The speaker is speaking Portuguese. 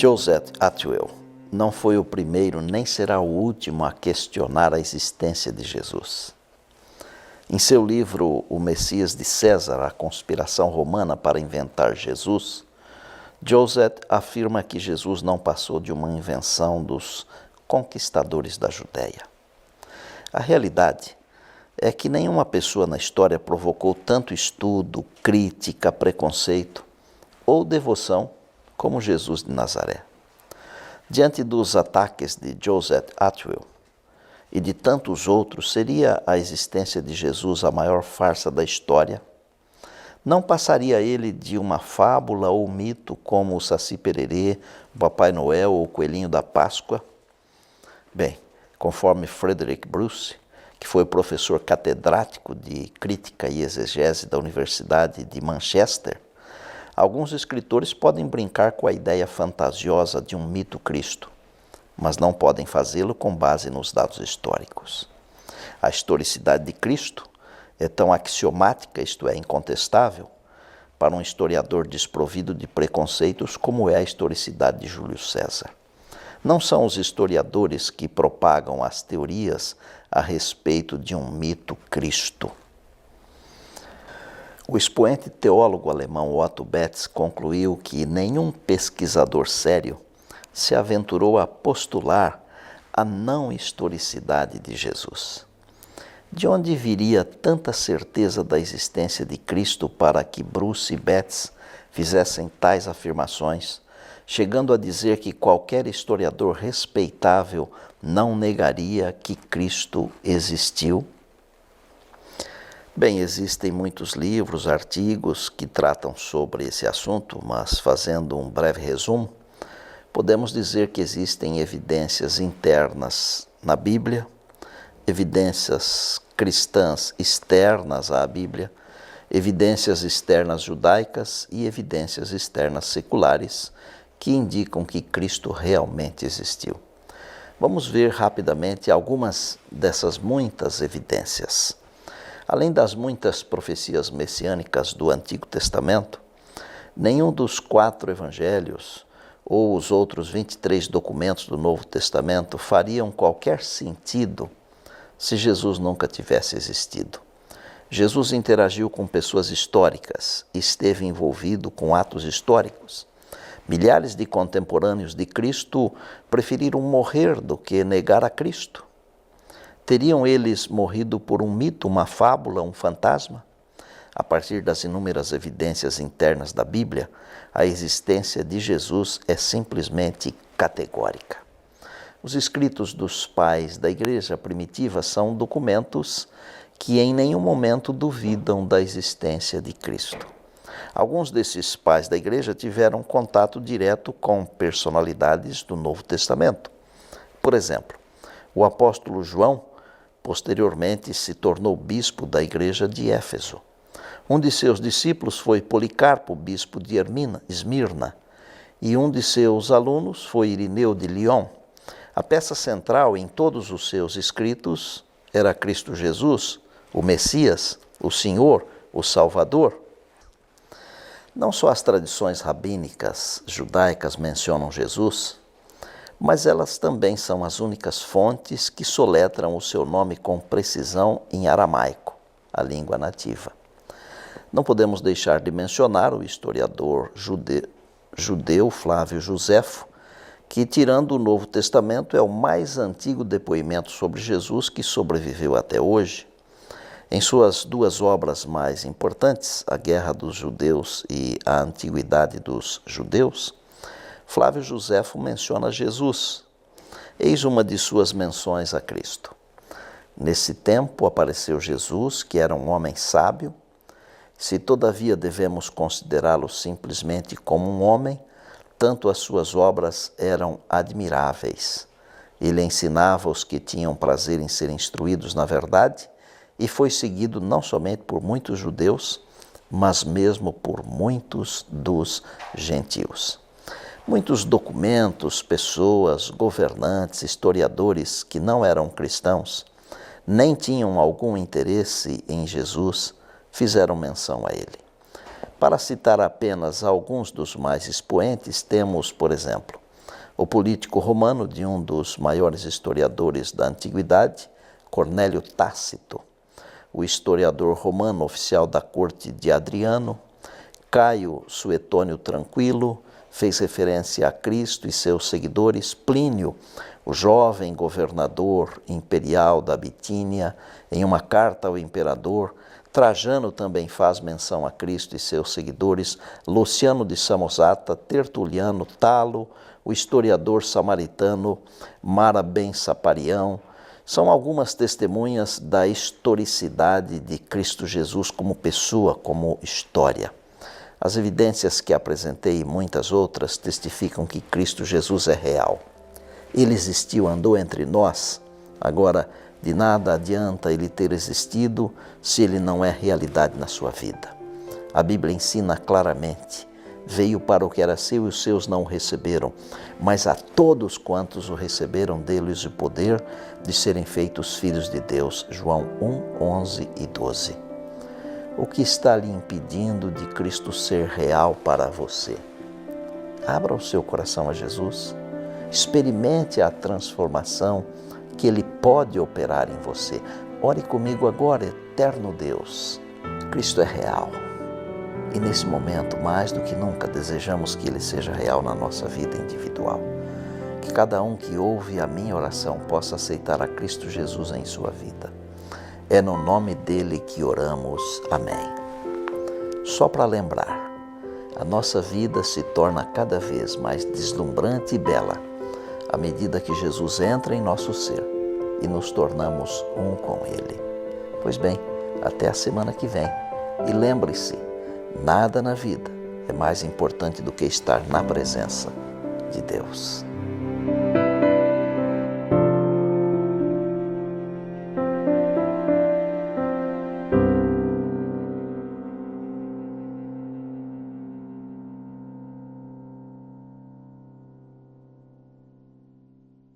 Joseph Atwill não foi o primeiro nem será o último a questionar a existência de Jesus. Em seu livro O Messias de César, a conspiração romana para inventar Jesus, Joseph afirma que Jesus não passou de uma invenção dos conquistadores da Judéia. A realidade é que nenhuma pessoa na história provocou tanto estudo, crítica, preconceito ou devoção como Jesus de Nazaré. Diante dos ataques de Joseph Atwill e de tantos outros, seria a existência de Jesus a maior farsa da história? Não passaria ele de uma fábula ou mito como o Saci Pererê, o Papai Noel ou o Coelhinho da Páscoa? Bem, conforme Frederick Bruce, que foi professor catedrático de Crítica e Exegese da Universidade de Manchester, alguns escritores podem brincar com a ideia fantasiosa de um mito Cristo, mas não podem fazê-lo com base nos dados históricos. A historicidade de Cristo é tão axiomática, isto é, incontestável, para um historiador desprovido de preconceitos como é a historicidade de Júlio César. Não são os historiadores que propagam as teorias a respeito de um mito Cristo. O expoente teólogo alemão Otto Betz concluiu que nenhum pesquisador sério se aventurou a postular a não historicidade de Jesus. De onde viria tanta certeza da existência de Cristo para que Bruce e Betz fizessem tais afirmações, chegando a dizer que qualquer historiador respeitável não negaria que Cristo existiu? Bem, existem muitos livros, artigos que tratam sobre esse assunto, mas fazendo um breve resumo, podemos dizer que existem evidências internas na Bíblia, evidências cristãs externas à Bíblia, evidências externas judaicas e evidências externas seculares que indicam que Cristo realmente existiu. Vamos ver rapidamente algumas dessas muitas evidências. Além das muitas profecias messiânicas do Antigo Testamento, nenhum dos 4 evangelhos ou os outros 23 documentos do Novo Testamento fariam qualquer sentido se Jesus nunca tivesse existido. Jesus interagiu com pessoas históricas, esteve envolvido com atos históricos. Milhares de contemporâneos de Cristo preferiram morrer do que negar a Cristo. Teriam eles morrido por um mito, uma fábula, um fantasma? A partir das inúmeras evidências internas da Bíblia, a existência de Jesus é simplesmente categórica. Os escritos dos pais da igreja primitiva são documentos que em nenhum momento duvidam da existência de Cristo. Alguns desses pais da igreja tiveram contato direto com personalidades do Novo Testamento. Por exemplo, o apóstolo João posteriormente se tornou bispo da igreja de Éfeso. Um de seus discípulos foi Policarpo, bispo de Esmirna, e um de seus alunos foi Irineu de Lyon. A peça central em todos os seus escritos era Cristo Jesus, o Messias, o Senhor, o Salvador. Não só as tradições rabínicas judaicas mencionam Jesus, mas elas também são as únicas fontes que soletram o seu nome com precisão em aramaico, a língua nativa. Não podemos deixar de mencionar o historiador judeu Flávio Joséfo, que, tirando o Novo Testamento, é o mais antigo depoimento sobre Jesus que sobreviveu até hoje. Em suas 2 obras mais importantes, A Guerra dos Judeus e A Antiguidade dos Judeus, Flávio Joséfo menciona Jesus. Eis uma de suas menções a Cristo. Nesse tempo apareceu Jesus, que era um homem sábio. Se todavia devemos considerá-lo simplesmente como um homem, tanto as suas obras eram admiráveis. Ele ensinava os que tinham prazer em ser instruídos na verdade e foi seguido não somente por muitos judeus, mas mesmo por muitos dos gentios. Muitos documentos, pessoas, governantes, historiadores que não eram cristãos, nem tinham algum interesse em Jesus, fizeram menção a ele. Para citar apenas alguns dos mais expoentes, temos, por exemplo, O político romano de um dos maiores historiadores da antiguidade, Cornélio Tácito, o historiador romano oficial da corte de Adriano, Caio Suetônio Tranquilo, fez referência a Cristo e seus seguidores, Plínio, o jovem governador imperial da Bitínia, em uma carta ao imperador, Trajano também faz menção a Cristo e seus seguidores, Luciano de Samosata, Tertuliano, Talo, o historiador samaritano Mara Ben Saparião, são algumas testemunhas da historicidade de Cristo Jesus como pessoa, como história. As evidências que apresentei e muitas outras testificam que Cristo Jesus é real. Ele existiu, andou entre nós. Agora, de nada adianta ele ter existido se ele não é realidade na sua vida. A Bíblia ensina claramente: veio para o que era seu e os seus não o receberam, mas a todos quantos o receberam, deu-lhes o poder de serem feitos filhos de Deus. João 1, 11 e 12. O que está lhe impedindo de Cristo ser real para você? Abra o seu coração a Jesus, experimente a transformação que Ele pode operar em você. Ore comigo agora, eterno Deus. Cristo é real. E nesse momento, mais do que nunca, desejamos que Ele seja real na nossa vida individual. Que cada um que ouve a minha oração possa aceitar a Cristo Jesus em sua vida. É no nome dEle que oramos. Amém. Só para lembrar, a nossa vida se torna cada vez mais deslumbrante e bela à medida que Jesus entra em nosso ser e nos tornamos um com Ele. Pois bem, até a semana que vem. E lembre-se, nada na vida é mais importante do que estar na presença de Deus.